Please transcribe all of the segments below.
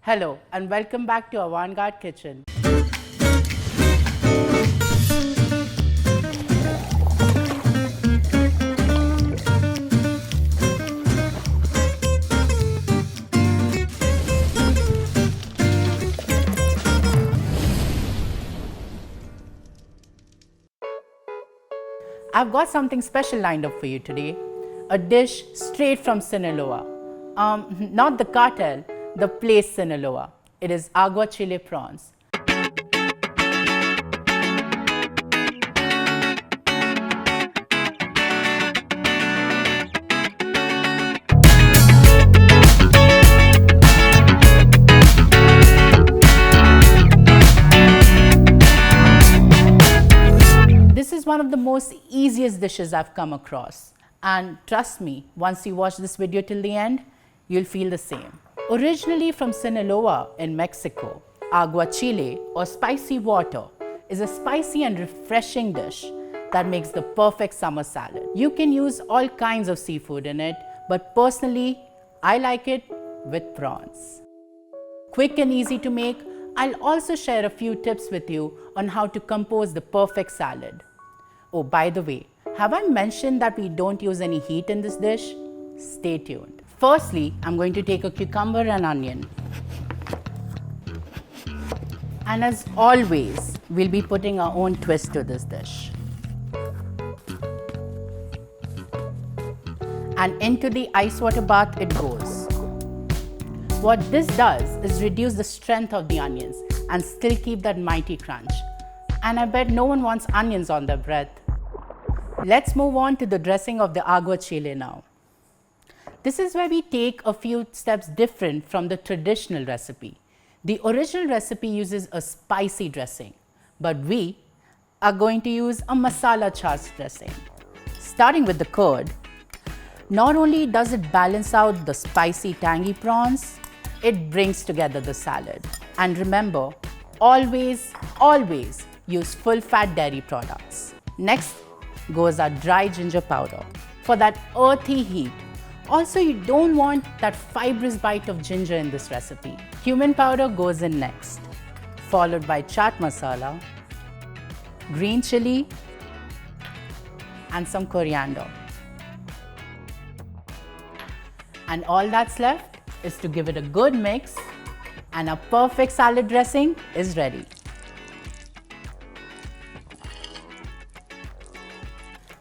Hello and welcome back to Avant Garde Kitchen. I've got something special lined up for you today. A dish straight from Sinaloa. Not the cartel, the place Sinaloa. It is aguachile prawns. This is one of the most easiest dishes I've come across. And trust me, once you watch this video till the end, you'll feel the same. Originally from Sinaloa in Mexico, aguachile or spicy water is a spicy and refreshing dish that makes the perfect summer salad. You can use all kinds of seafood in it, but personally, I like it with prawns. Quick and easy to make, I'll also share a few tips with you on how to compose the perfect salad. Oh, by the way, have I mentioned that we don't use any heat in this dish? Stay tuned. Firstly, I'm going to take a cucumber and onion. And as always, we'll be putting our own twist to this dish. And into the ice water bath it goes. What this does is reduce the strength of the onions and still keep that mighty crunch. And I bet no one wants onions on their breath. Let's move on to the dressing of the aguachile now. This is where we take a few steps different from the traditional recipe. The original recipe uses a spicy dressing, but we are going to use a masala chaat dressing. Starting with the curd, not only does it balance out the spicy tangy prawns, it brings together the salad. And remember, always use full fat dairy products. Next goes our dry ginger powder for that earthy heat. Also, you don't want that fibrous bite of ginger in this recipe. Cumin powder goes in next, followed by chaat masala, green chilli, and some coriander. And all that's left is to give it a good mix, and a perfect salad dressing is ready.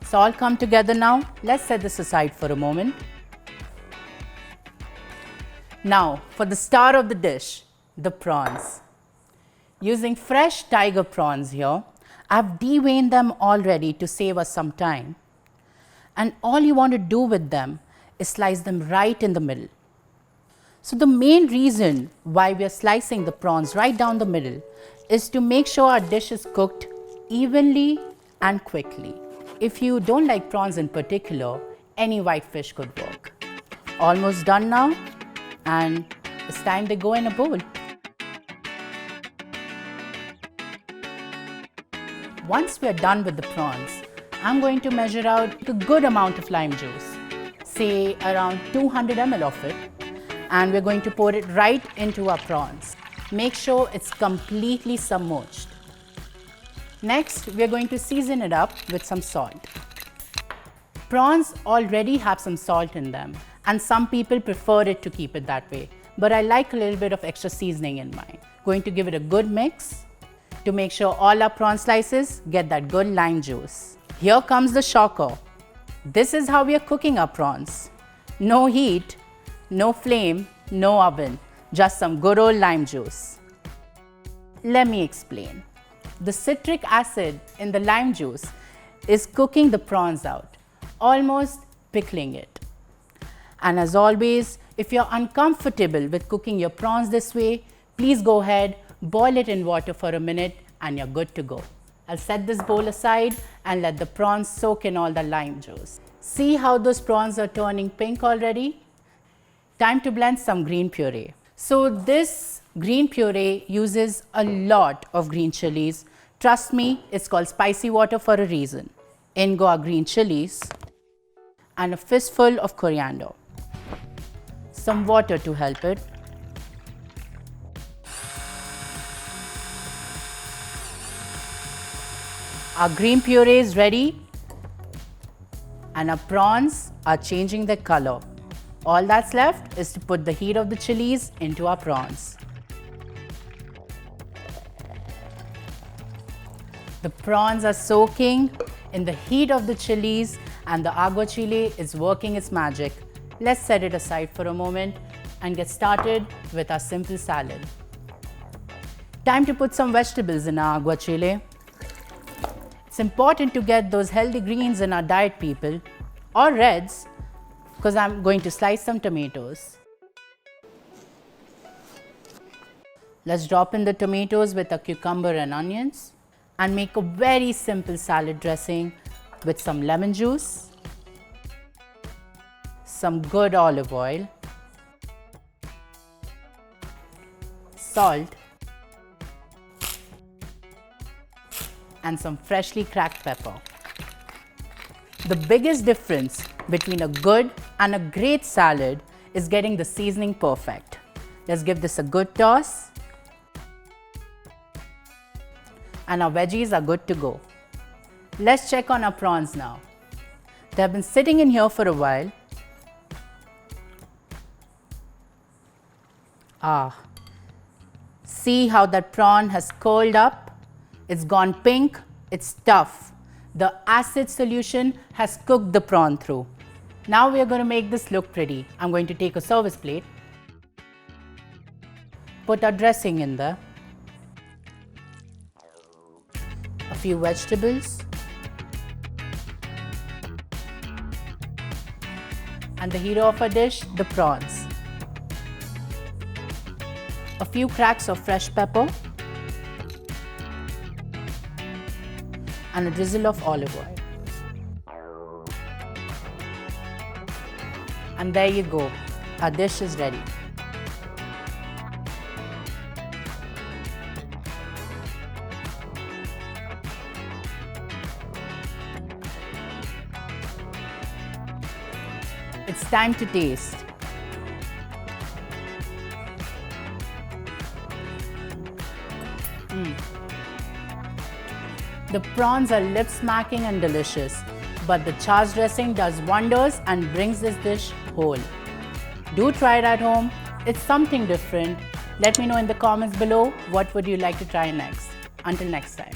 It's all come together now. Let's set this aside for a moment. Now, for the star of the dish, the prawns. Using fresh tiger prawns here, I've deveined them already to save us some time. And all you want to do with them is slice them right in the middle. So the main reason why we are slicing the prawns right down the middle is to make sure our dish is cooked evenly and quickly. If you don't like prawns in particular, any white fish could work. Almost done now, and it's time they go in a bowl. Once we are done with the prawns, I'm going to measure out a good amount of lime juice, say around 200 ml of it, and we're going to pour it right into our prawns. Make sure it's completely submerged. Next, we're going to season it up with some salt. Prawns already have some salt in them, and some people prefer it to keep it that way, but I like a little bit of extra seasoning in mine. Going to give it a good mix to make sure all our prawn slices get that good lime juice. Here comes the shocker. This is how we are cooking our prawns. No heat, no flame, no oven, just some good old lime juice. Let me explain. The citric acid in the lime juice is cooking the prawns out, almost pickling it. And as always, if you're uncomfortable with cooking your prawns this way, please go ahead, boil it in water for a minute and you're good to go. I'll set this bowl aside and let the prawns soak in all the lime juice. See how those prawns are turning pink already? Time to blend some green puree. So this green puree uses a lot of green chilies. Trust me, it's called spicy water for a reason. In go our green chilies and a fistful of coriander. Some water to help it. Our green puree is ready and our prawns are changing their color. All that's left is to put the heat of the chilies into our prawns. The prawns are soaking in the heat of the chilies and the aguachile is working its magic. Let's set it aside for a moment and get started with our simple salad. Time to put some vegetables in our aguachile. It's important to get those healthy greens in our diet, people, or reds, because I'm going to slice some tomatoes. Let's drop in the tomatoes with a cucumber and onions and make a very simple salad dressing with some lemon juice, some good olive oil, salt, and some freshly cracked pepper. The biggest difference between a good and a great salad is getting the seasoning perfect. Let's give this a good toss. And our veggies are good to go. Let's check on our prawns now. They have been sitting in here for a while. See how that prawn has curled up? It's gone pink, it's tough. The acid solution has cooked the prawn through. Now we are going to make this look pretty. I'm going to take a service plate, put our dressing in there, a few vegetables, and the hero of our dish, the prawns. A few cracks of fresh pepper and a drizzle of olive oil. And there you go, our dish is ready. It's time to taste. The prawns are lip-smacking and delicious, but the charged dressing does wonders and brings this dish whole. Do try it at home. It's something different. Let me know in the comments below what would you like to try next. Until next time.